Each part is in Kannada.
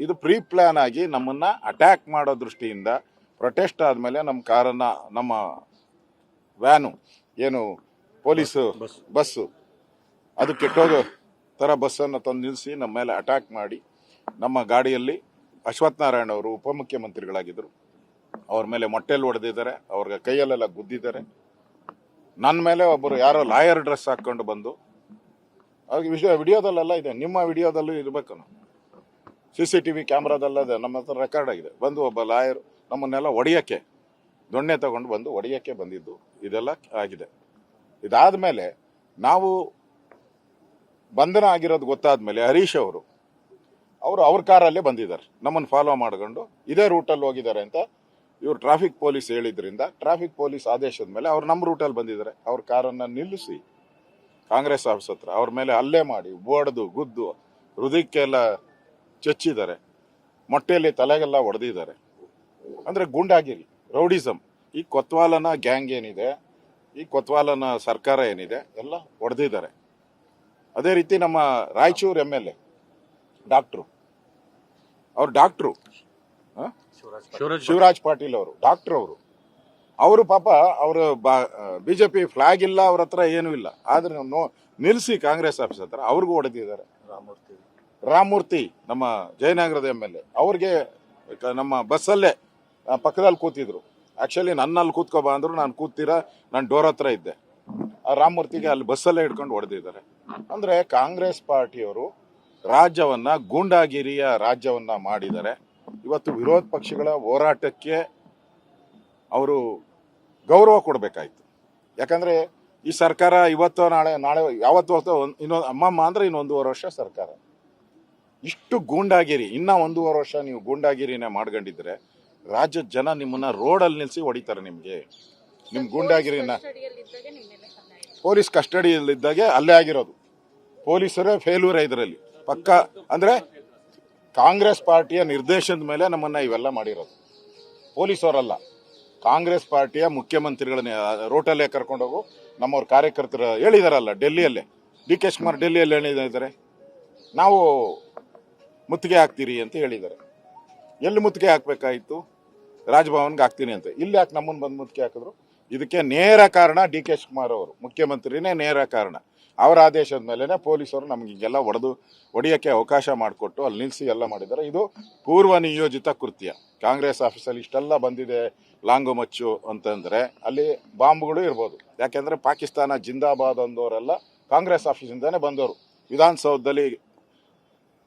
ಇದು ಪ್ರೀ ಪ್ಲಾನ್ ಆಗಿ ನಮ್ಮನ್ನ ಅಟ್ಯಾಕ್ ಮಾಡೋ ದೃಷ್ಟಿಯಿಂದ ಪ್ರೊಟೆಸ್ಟ್ ಆದಮೇಲೆ ನಮ್ಮ ಕಾರನ್ನು, ನಮ್ಮ ವ್ಯಾನು ಏನು ಪೊಲೀಸ್ ಬಸ್ಸು ಅದು ಕೆಟ್ಟೋಗೋ ಥರ ಬಸ್ಸನ್ನು ತಂದು ನಿಲ್ಲಿಸಿ ನಮ್ಮ ಮೇಲೆ ಅಟ್ಯಾಕ್ ಮಾಡಿ, ನಮ್ಮ ಗಾಡಿಯಲ್ಲಿ ಅಶ್ವಥ್ ನಾರಾಯಣ ಅವರು ಉಪಮುಖ್ಯಮಂತ್ರಿಗಳಾಗಿದ್ದರು, ಅವ್ರ ಮೇಲೆ ಮೊಟ್ಟೆಲ್ ಹೊಡೆದಿದ್ದಾರೆ, ಅವ್ರಿಗೆ ಕೈಯಲ್ಲೆಲ್ಲ ಗುದ್ದಿದ್ದಾರೆ. ನನ್ನ ಮೇಲೆ ಒಬ್ಬರು ಯಾರೋ ಲಾಯರ್ ಡ್ರೆಸ್ ಹಾಕ್ಕೊಂಡು ಬಂದು, ಅವ್ರಿಗೆ ವಿಡಿಯೋದಲ್ಲೆಲ್ಲ ಇದೆ, ನಿಮ್ಮ ವಿಡಿಯೋದಲ್ಲೂ ಇರಬೇಕು, CCTV ಕ್ಯಾಮ್ರಾದಲ್ಲದೆ ನಮ್ಮ ಹತ್ರ ರೆಕಾರ್ಡ್ ಆಗಿದೆ. ಬಂದು ಒಬ್ಬ ಲಾಯರ್ ನಮ್ಮನ್ನೆಲ್ಲ ಒಡೆಯೋಕ್ಕೆ, ದೊಣ್ಣೆ ತಗೊಂಡು ಬಂದು ಒಡೆಯೋಕ್ಕೆ ಬಂದಿದ್ದು ಇದೆಲ್ಲ ಆಗಿದೆ. ಇದಾದ ಮೇಲೆ ನಾವು ಬಂಧನ ಆಗಿರೋದು ಗೊತ್ತಾದ ಮೇಲೆ ಹರೀಶ್ ಅವರು ಅವ್ರ ಕಾರಲ್ಲೇ ಬಂದಿದ್ದಾರೆ, ನಮ್ಮನ್ನು ಫಾಲೋ ಮಾಡ್ಕೊಂಡು ಇದೇ ರೂಟಲ್ಲಿ ಹೋಗಿದ್ದಾರೆ ಅಂತ ಇವರು ಟ್ರಾಫಿಕ್ ಪೊಲೀಸ್ ಹೇಳಿದ್ರಿಂದ, ಟ್ರಾಫಿಕ್ ಪೊಲೀಸ್ ಆದೇಶದ ಮೇಲೆ ಅವ್ರು ನಮ್ಮ ರೂಟಲ್ಲಿ ಬಂದಿದ್ದಾರೆ. ಅವ್ರ ಕಾರನ್ನು ನಿಲ್ಲಿಸಿ ಕಾಂಗ್ರೆಸ್ ಆಫೀಸ್ ಹತ್ರ ಅವ್ರ ಮೇಲೆ ಹಲ್ಲೆ ಮಾಡಿ, ಬೋಡ್ದು ಗುದ್ದು, ಹೃದಯಕ್ಕೆಲ್ಲ ಚಚ್ಚಿದ್ದಾರೆ, ಮೊಟ್ಟೆಯಲ್ಲಿ ತಲೆಗೆಲ್ಲ ಹೊಡೆದಿದ್ದಾರೆ. ಅಂದರೆ ಗೂಂಡಾಗಿರಿ, ರೌಡಿಸಮ್. ಈ ಕೊತ್ವಾಲನ ಗ್ಯಾಂಗ್ ಏನಿದೆ, ಈ ಕೊತ್ವಾಲನ ಸರ್ಕಾರ ಏನಿದೆ, ಎಲ್ಲ ಹೊಡೆದಿದ್ದಾರೆ. ಅದೇ ರೀತಿ ನಮ್ಮ ರಾಯಚೂರು MLA ಡಾಕ್ಟ್ರು, ಅವ್ರು ಡಾಕ್ಟ್ರು ಶಿವರಾಜ್ ಪಾಟೀಲ್ ಅವರು ಡಾಕ್ಟ್ರು, ಅವರು ಪಾಪ ಅವರು BJP ಫ್ಲಾಗ್ ಇಲ್ಲ, ಅವ್ರ ಹತ್ರ ಏನೂ ಇಲ್ಲ, ಆದ್ರೆ ನಿಲ್ಲಿಸಿ ಕಾಂಗ್ರೆಸ್ ಆಫೀಸ್ ಹತ್ರ ಅವ್ರಿಗೂ ಹೊಡೆದಿದ್ದಾರೆ. ರಾಮಮೂರ್ತಿ ನಮ್ಮ ಜಯನಗರದ MLA, ಅವ್ರಿಗೆ ನಮ್ಮ ಬಸ್ಸಲ್ಲೇ ಪಕ್ಕದಲ್ಲಿ ಕೂತಿದ್ರು. ಆಕ್ಚುಲಿ ನನ್ನಲ್ಲಿ ಕೂತ್ಕೊಬಾ ಅಂದ್ರು, ನಾನು ನಾನು ಡೋರ್ ಹತ್ರ ಇದ್ದೆ. ಆ ರಾಮಮೂರ್ತಿಗೆ ಅಲ್ಲಿ ಬಸ್ಸಲ್ಲೇ ಹಿಡ್ಕೊಂಡು ಹೊಡೆದಿದ್ದಾರೆ. ಅಂದ್ರೆ ಕಾಂಗ್ರೆಸ್ ಪಾರ್ಟಿಯವರು ರಾಜ್ಯವನ್ನ ಗೂಂಡಾಗಿರಿಯ ರಾಜ್ಯವನ್ನ ಮಾಡಿದ್ದಾರೆ. ಇವತ್ತು ವಿರೋಧ ಪಕ್ಷಗಳ ಹೋರಾಟಕ್ಕೆ ಅವರು ಗೌರವ ಕೊಡಬೇಕಾಯ್ತು. ಯಾಕಂದ್ರೆ ಈ ಸರ್ಕಾರ ಇವತ್ತು ನಾಳೆ ಯಾವತ್ತು ಹೊತ್ತು ಇನ್ನೊಂದು ಅಮ್ಮಮ್ಮ ಅಂದ್ರೆ ಇನ್ನೊಂದೂವರೆ ವರ್ಷ ಸರ್ಕಾರ, ಇಷ್ಟು ಗೂಂಡಾಗಿರಿ, ಇನ್ನ 1.5 ವರ್ಷ ನೀವು ಗೂಂಡಾಗಿರಿನೇ ಮಾಡ್ಕೊಂಡಿದ್ರೆ ರಾಜ್ಯದ ಜನ ನಿಮ್ಮನ್ನ ರೋಡಲ್ಲಿ ನಿಲ್ಸಿ ಹೊಡಿತಾರೆ. ನಿಮ್ ಗೂಂಡಾಗಿರಿನ ಪೊಲೀಸ್ ಕಸ್ಟಡಿಯಲ್ಲಿದ್ದಾಗೆ ಅಲ್ಲೇ ಆಗಿರೋದು. ಪೊಲೀಸರೇ ಫೇಲ್ಯೂರ್ ಇದರಲ್ಲಿ ಪಕ್ಕ. ಅಂದ್ರೆ ಕಾಂಗ್ರೆಸ್ ಪಾರ್ಟಿಯ ನಿರ್ದೇಶನದ ಮೇಲೆ ನಮ್ಮನ್ನ ಇವೆಲ್ಲ ಮಾಡಿರೋದು, ಪೊಲೀಸವರಲ್ಲ. ಕಾಂಗ್ರೆಸ್ ಪಾರ್ಟಿಯ ಮುಖ್ಯಮಂತ್ರಿಗಳನ್ನ ರೋಟಲ್ಲೇ ಕರ್ಕೊಂಡೋಗು, ನಮ್ಮವ್ರ ಕಾರ್ಯಕರ್ತರು ಹೇಳಿದಾರಲ್ಲ, ಡೆಲ್ಲಿಯಲ್ಲೇ DK ಶಿವಕುಮಾರ್ ಡೆಲ್ಲಿಯಲ್ಲಿ ಹೇಳಿದ್ದಾರೆ, ನಾವು ಮುತ್ತಿಗೆ ಹಾಕ್ತೀರಿ ಅಂತ ಹೇಳಿದ್ದಾರೆ. ಎಲ್ಲಿ ಮುತ್ತಿಗೆ ಹಾಕ್ಬೇಕಾಯಿತು? ರಾಜಭವನ್ಗೆ ಹಾಕ್ತೀನಿ ಅಂತ. ಇಲ್ಲಿ ಯಾಕೆ ನಮ್ಮನ್ನು ಬಂದು ಮುತ್ತಿಗೆ ಹಾಕಿದ್ರು? ಇದಕ್ಕೆ ನೇರ ಕಾರಣ DK ಶಿವಕುಮಾರ್ ಅವರು, ಮುಖ್ಯಮಂತ್ರಿನೇ ನೇರ ಕಾರಣ. ಅವರ ಆದೇಶದ ಮೇಲೆನೆ ಪೊಲೀಸರು ನಮ್ಗೆ ಹಿಂಗೆಲ್ಲ ಹೊಡೆಯೋಕ್ಕೆ ಅವಕಾಶ ಮಾಡಿಕೊಟ್ಟು ಅಲ್ಲಿ ನಿಲ್ಲಿಸಿ ಎಲ್ಲ ಮಾಡಿದ್ದಾರೆ. ಇದು ಪೂರ್ವ ನಿಯೋಜಿತ ಕೃತ್ಯ. ಕಾಂಗ್ರೆಸ್ ಆಫೀಸಲ್ಲಿ ಇಷ್ಟೆಲ್ಲ ಬಂದಿದೆ ಲಾಂಗು ಮಚ್ಚು ಅಂತಂದ್ರೆ ಅಲ್ಲಿ ಬಾಂಬ್ಗಳು ಇರ್ಬೋದು. ಯಾಕೆಂದ್ರೆ ಪಾಕಿಸ್ತಾನ ಜಿಂದಾಬಾದ್ ಅಂದವರೆಲ್ಲ ಕಾಂಗ್ರೆಸ್ ಆಫೀಸಿಂದಾನೆ ಬಂದವರು. ವಿಧಾನಸೌಧದಲ್ಲಿ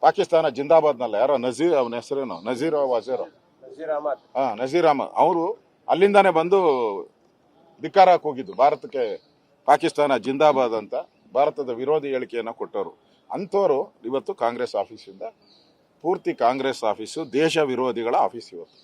ಪಾಕಿಸ್ತಾನ ಜಿಂದಾಬಾದ್ನಲ್ಲ, ಯಾರೋ ನಜೀರ್, ಅವನ ಹೆಸರೇನು ನಜೀರ್ ಅಹಮದ್, ಅವರು ಅಲ್ಲಿಂದಾನೆ ಬಂದು ಧಿಕ್ಕಾರಕ್ಕೆ ಹೋಗಿದ್ದು ಭಾರತಕ್ಕೆ. ಪಾಕಿಸ್ತಾನ ಜಿಂದಾಬಾದ್ ಅಂತ ಭಾರತದ ವಿರೋಧಿ ಹೇಳಿಕೆಯನ್ನು ಕೊಟ್ಟವರು ಅಂಥವ್ರು ಇವತ್ತು ಕಾಂಗ್ರೆಸ್ ಆಫೀಸಿಂದ, ಪೂರ್ತಿ ಕಾಂಗ್ರೆಸ್ ಆಫೀಸು ದೇಶ ವಿರೋಧಿಗಳ ಆಫೀಸ್ ಇವತ್ತು.